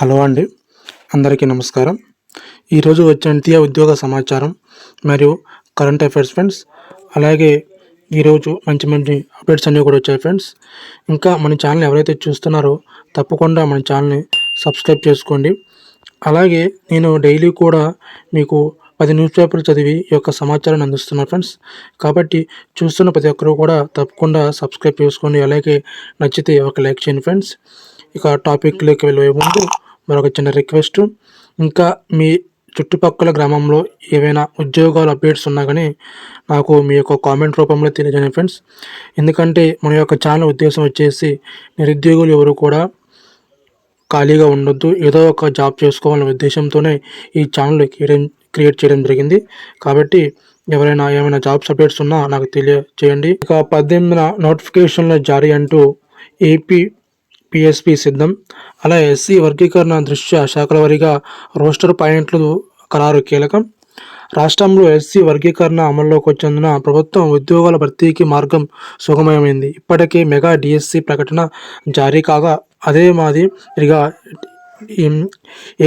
Hello అండి, అందరికీ నమస్కారం. ఈరోజు వచ్చే నిత్య ఉద్యోగ సమాచారం మరియు కరెంట్ అఫైర్స్ ఫ్రెండ్స్. అలాగే ఈరోజు మంచి మంచి అప్డేట్స్ అన్నీ కూడా వచ్చాయి ఫ్రెండ్స్. ఇంకా మన ఛానల్ ఎవరైతే చూస్తున్నారో తప్పకుండా మన ఛానల్ని సబ్స్క్రైబ్ చేసుకోండి. అలాగే నేను డైలీ కూడా మీకు 10 న్యూస్ పేపర్లు చదివి ఈ యొక్క సమాచారాన్ని అందిస్తున్నాను ఫ్రెండ్స్. కాబట్టి చూస్తున్న ప్రతి ఒక్కరూ కూడా తప్పకుండా సబ్స్క్రైబ్ చేసుకోండి. అలాగే నచ్చితే ఒక లైక్ చేయండి ఫ్రెండ్స్. ఇక టాపిక్లోకి వెళ్ళే ముందు మరొక చిన్న రిక్వెస్ట్. ఇంకా మీ చుట్టుపక్కల గ్రామంలో ఏవైనా ఉద్యోగాల అప్డేట్స్ ఉన్నా కానీ నాకు మీ యొక్క కామెంట్ రూపంలో తెలియజేయండి ఫ్రెండ్స్. ఎందుకంటే మన యొక్క ఛానల్ ఉద్దేశం వచ్చేసి నిరుద్యోగులు ఎవరు కూడా ఖాళీగా ఉండొద్దు, ఏదో ఒక జాబ్ చేసుకోవాలనే ఉద్దేశంతోనే ఈ ఛానల్ క్రియేట్ చేయడం జరిగింది. కాబట్టి ఎవరైనా ఏమైనా జాబ్స్ అప్డేట్స్ ఉన్నా నాకు తెలియజేయండి. ఇక 18న నోటిఫికేషన్ల జారీ అంటూ ఏపీ పిఎస్పి సిద్ధం. అలా ఎస్సీ వర్గీకరణ దృష్ట్యా శాఖల వారీగా రోస్టర్ పాయింట్లు ఖరారు కీలకం. రాష్ట్రంలో ఎస్సీ వర్గీకరణ అమల్లోకి వచ్చేందున ప్రభుత్వం ఉద్యోగాల భర్తీకి మార్గం సుగమమైంది. ఇప్పటికే మెగా డిఎస్సి ప్రకటన జారీ కాగా అదే మాదిరిగా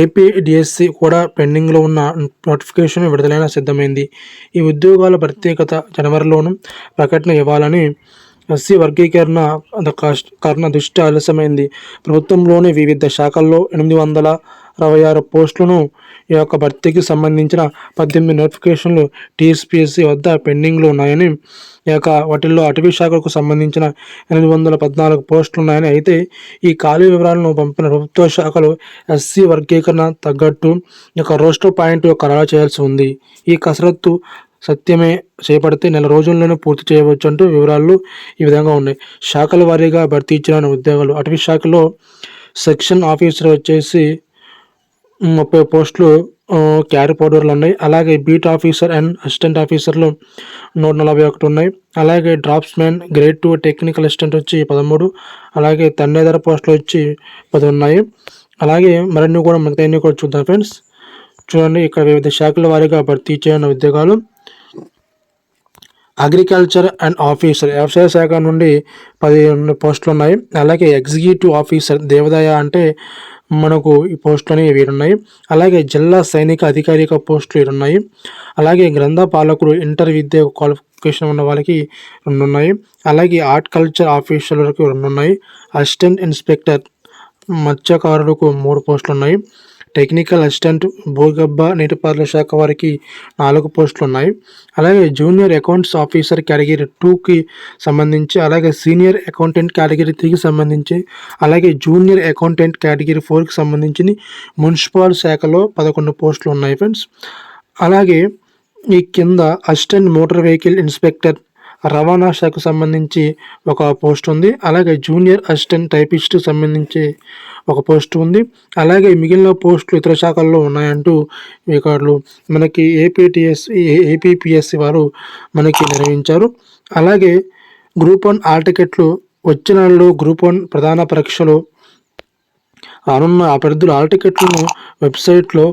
ఏపీ డిఎస్సి కూడా పెండింగ్లో ఉన్న నోటిఫికేషన్ విడుదలైన సిద్ధమైంది. ఈ ఉద్యోగాల భర్తీ గత జనవరిలోనూ ప్రకటన ఇవ్వాలని ఎస్సీ వర్గీకరణ దృష్టి ఆలస్యమైంది. ప్రభుత్వంలోని వివిధ శాఖల్లో 826 పోస్టులను ఈ యొక్క భర్తీకి సంబంధించిన 18 నోటిఫికేషన్లు టీఎస్పీఎస్సీ వద్ద పెండింగ్లో ఉన్నాయని, ఈ యొక్క వాటిల్లో అటవీ శాఖకు సంబంధించిన 814 పోస్టులు ఉన్నాయని, అయితే ఈ ఖాళీ వివరాలను పంపిన ప్రభుత్వ శాఖలు ఎస్సీ వర్గీకరణ తగ్గట్టు ఈ యొక్క రోస్టర్ పాయింట్ ఖరారు చేయాల్సి ఉంది. ఈ కసరత్తు సత్యమే చేపడితే నెల రోజుల్లోనే పూర్తి చేయవచ్చు అంటూ వివరాలు ఈ విధంగా ఉన్నాయి. శాఖల వారీగా భర్తీ ఇచ్చిన ఉద్యోగాలు: అటవీ శాఖలో సెక్షన్ ఆఫీసర్ వచ్చేసి 30 పోస్టులు క్యారీ పౌడర్లు ఉన్నాయి. అలాగే బీట్ ఆఫీసర్ అండ్ అసిస్టెంట్ ఆఫీసర్లు 141 ఉన్నాయి. అలాగే drops man grade 2 technical assistant వచ్చి 13, అలాగే తన్నేదర పోస్టులు వచ్చి 10 ఉన్నాయి. అలాగే మరిన్ని కూడా మిగతాన్ని కూడా చూద్దాం ఫ్రెండ్స్. చూడండి, ఇక్కడ వివిధ శాఖల వారీగా భర్తీ చేయనున్న ఉద్యోగాలు: అగ్రికల్చర్ అండ్ ఆఫీసర్ వ్యవసాయ శాఖ నుండి 10 పోస్టులు ఉన్నాయి. అలాగే ఎగ్జిక్యూటివ్ ఆఫీసర్ దేవాదాయ అంటే మనకు ఈ పోస్టులు అనేవి ఉన్నాయి. అలాగే జిల్లా సైనిక అధికారిక పోస్టులు 2 ఉన్నాయి. అలాగే గ్రంథ పాలకుడు ఇంటర్ విద్య క్వాలిఫికేషన్ ఉన్న వాళ్ళకి 2 ఉన్నాయి. అలాగే హార్టికల్చర్ ఆఫీసర్లకు 2 ఉన్నాయి. అసిస్టెంట్ ఇన్స్పెక్టర్ మత్స్యకారులకు 3 పోస్టులు ఉన్నాయి. టెక్నికల్ అసిస్టెంట్ భూగర్భ నీటిపారుదల శాఖ వారికి 4 పోస్టులు ఉన్నాయి. అలాగే జూనియర్ అకౌంట్స్ ఆఫీసర్ కేటగిరీ 2కి సంబంధించి, అలాగే సీనియర్ అకౌంటెంట్ కేటగిరీ 3కి సంబంధించి, అలాగే జూనియర్ అకౌంటెంట్ కేటగిరీ 4కి సంబంధించి మున్సిపల్ శాఖలో 11 పోస్టులు ఉన్నాయి ఫ్రెండ్స్. అలాగే ఈ కింద అసిస్టెంట్ మోటార్ వెహికల్ ఇన్స్పెక్టర్ రవాణా శాఖకు సంబంధించి 1 పోస్ట్ ఉంది. అలాగే జూనియర్ అసిస్టెంట్ టైపిస్ట్కి సంబంధించి 1 పోస్ట్ ఉంది. అలాగే మిగిలిన పోస్టులు ఇతర శాఖల్లో ఉన్నాయంటూ ఇక్కడ మనకి ఏపీపీఎస్సీ వారు మనకి నిర్వహించారు. అలాగే గ్రూప్ 1 ఆల్ టికెట్లు వచ్చే నెలలో గ్రూప్ 1 ప్రధాన పరీక్షలు రానున్న అభ్యర్థులు ఆల్ టికెట్లను వెబ్సైట్లో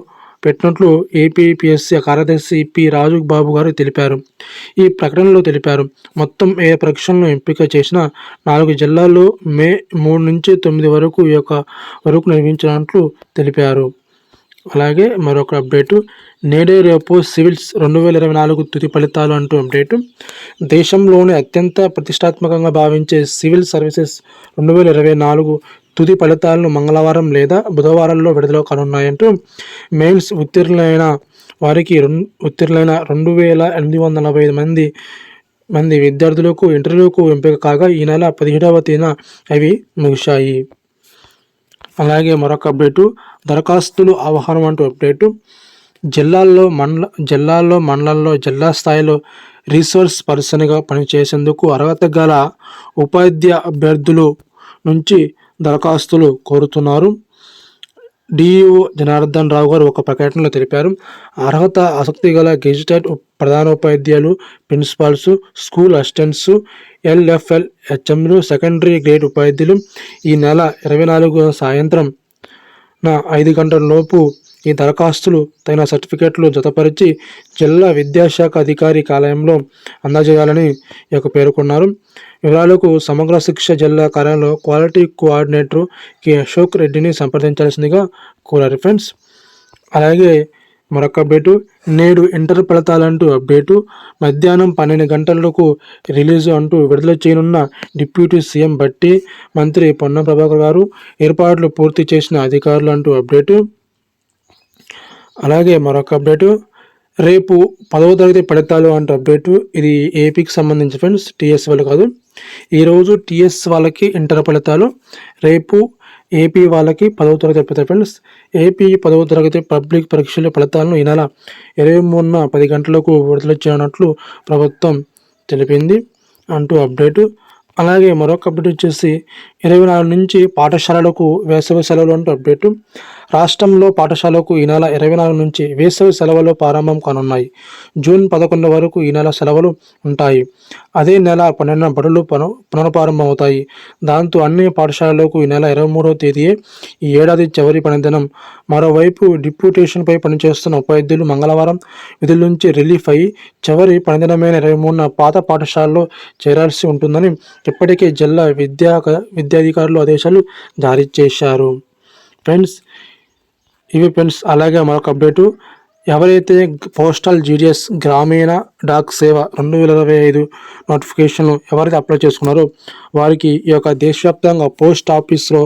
పెట్టినట్లు ఏపీపీఎస్సీ కార్యదర్శి పి రాజు బాబు గారు తెలిపారు. ఈ ప్రకటనలో తెలిపారు. మొత్తం ఏ పరీక్షలను ఎంపిక చేసిన 4 జిల్లాల్లో మే 3 నుంచి 9 వరకు ఈ యొక్క వరకు నిర్వహించినట్లు తెలిపారు. అలాగే మరొక అప్డేటు: నేడే రేపు సివిల్స్ 2024 తుది ఫలితాలు అంటూ అప్డేటు. దేశంలోనే అత్యంత ప్రతిష్టాత్మకంగా భావించే సివిల్ సర్వీసెస్ 2024 తుది ఫలితాలను మంగళవారం లేదా బుధవారంలో విడుదల కానున్నాయంటూ మెయిన్స్ ఉత్తీర్ణులైన వారికి ఉత్తీర్ణులైన 2845 మంది విద్యార్థులకు ఇంటర్వ్యూకు ఎంపిక కాగా ఈ నెల 17వ తేదీన అవి ముగిశాయి. అలాగే మరొక అప్డేటు: దరఖాస్తులు ఆహ్వానం అంటూ అప్డేటు. జిల్లాల్లో మండలాల్లో జిల్లా స్థాయిలో రీసోర్స్ పర్సన్గా పనిచేసేందుకు అర్హత గల ఉపాధ్యాయ అభ్యర్థులు నుంచి దరఖాస్తులు కోరుతున్నారు. డిఈఓ జనార్దన్ రావు గారు ఒక ప్రకటనలో తెలిపారు. అర్హత ఆసక్తి గల గెజిటెడ్ ప్రధానోపాధ్యాయులు, ప్రిన్సిపాల్స్, స్కూల్ అసిస్టెంట్స్, ఎల్ఎఫ్ఎల్ హెచ్ఎంలు, సెకండరీ గ్రేడ్ ఉపాధ్యాయులు ఈ నెల 24 సాయంత్రం 5 గంటల లోపు ఈ దరఖాస్తులు తగిన సర్టిఫికెట్లు జతపరిచి జిల్లా విద్యాశాఖ అధికారి కార్యాలయంలో అందజేయాలని పేర్కొన్నారు. వివరాలకు సమగ్ర శిక్ష జిల్లా కార్యాలయంలో క్వాలిటీ కోఆర్డినేటర్ కె అశోక్ రెడ్డిని సంప్రదించాల్సిందిగా కోరారు ఫ్రెండ్స్. అలాగే మరొక అప్డేటు, నేడు ఇంటర్ ఫలితాలంటూ అప్డేటు, మధ్యాహ్నం 12 గంటలకు రిలీజు అంటూ విడుదల చేయనున్న డిప్యూటీ సీఎం బట్టి, మంత్రి పొన్నం ప్రభాకర్ గారు, ఏర్పాట్లు పూర్తి చేసిన అధికారులు అంటూ అప్డేటు. అలాగే మరొక అప్డేటు, రేపు 10వ తరగతి ఫలితాలు అంటూ అప్డేటు. ఇది ఏపీకి సంబంధించి ఫ్రెండ్స్, టీఎస్ వాళ్ళు కాదు. ఈరోజు టీఎస్ వాళ్ళకి ఇంటర్ ఫలితాలు, రేపు ఏపీ వాళ్ళకి 10వ తరగతి ఫలితాలు ఫ్రెండ్స్. ఏపీ 10వ తరగతి పబ్లిక్ పరీక్షల ఫలితాలను ఈ నెల 23న 10 గంటలకు విడుదల చేయనున్నట్లు ప్రభుత్వం తెలిపింది అంటూ అప్డేటు. అలాగే మరొక అప్డేట్ వచ్చేసి 24 నుంచి పాఠశాలలకు వేసవి సెలవులు అంటూ అప్డేటు. రాష్ట్రంలో పాఠశాలకు ఈ నెల 24 నుంచి వేసవి సెలవులు ప్రారంభం కానున్నాయి. జూన్ 11 వరకు ఈ నెల సెలవులు ఉంటాయి. అదే నెల 12న బడులు పునఃప్రారంభమవుతాయి. దాంతో అన్ని పాఠశాలలకు ఈ నెల 23వ తేదీయే ఈ ఏడాది చివరి పనిదినం. మరోవైపు డిప్యూటేషన్పై పనిచేస్తున్న ఉపాధ్యాయులు మంగళవారం విధుల నుంచి రిలీఫ్ అయ్యి చివరి పనిదినమైన 23న పాత పాఠశాలలో చేరాల్సి ఉంటుందని ఇప్పటికే జిల్లా విద్యాధికారులు ఆదేశాలు జారీ చేశారు ఫ్రెండ్స్. ఇవి ఫ్రెండ్స్. అలాగే మరొక అప్డేటు, ఎవరైతే పోస్టల్ జీడిఎస్ గ్రామీణ డాక్ సేవ 2025 నోటిఫికేషన్లు ఎవరైతే అప్లై చేసుకున్నారో వారికి ఈ దేశవ్యాప్తంగా పోస్ట్ ఆఫీస్లో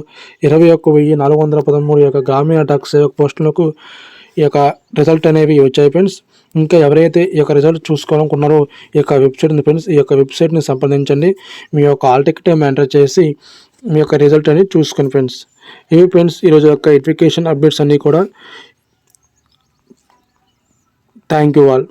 21,413 గ్రామీణ డాక్ సేవ పోస్టులకు ఈ రిజల్ట్ అనేవి వచ్చాయి ఫ్రెండ్స్. ఇంకా ఎవరైతే ఈ రిజల్ట్ చూసుకోవాలనుకున్నారో ఈ వెబ్సైట్ ఉంది ఫ్రెండ్స్. ఈ వెబ్సైట్ని సంప్రదించండి. మీ హాల్ టికెట్ ఎంటర్ చేసి మీ రిజల్ట్ అనేది చూసుకోండి ఫ్రెండ్స్. ఇవి ఫ్రెండ్స్ ఈరోజు ఎడ్యుకేషన్ అప్డేట్స్ అన్నీ కూడా. Thank you all.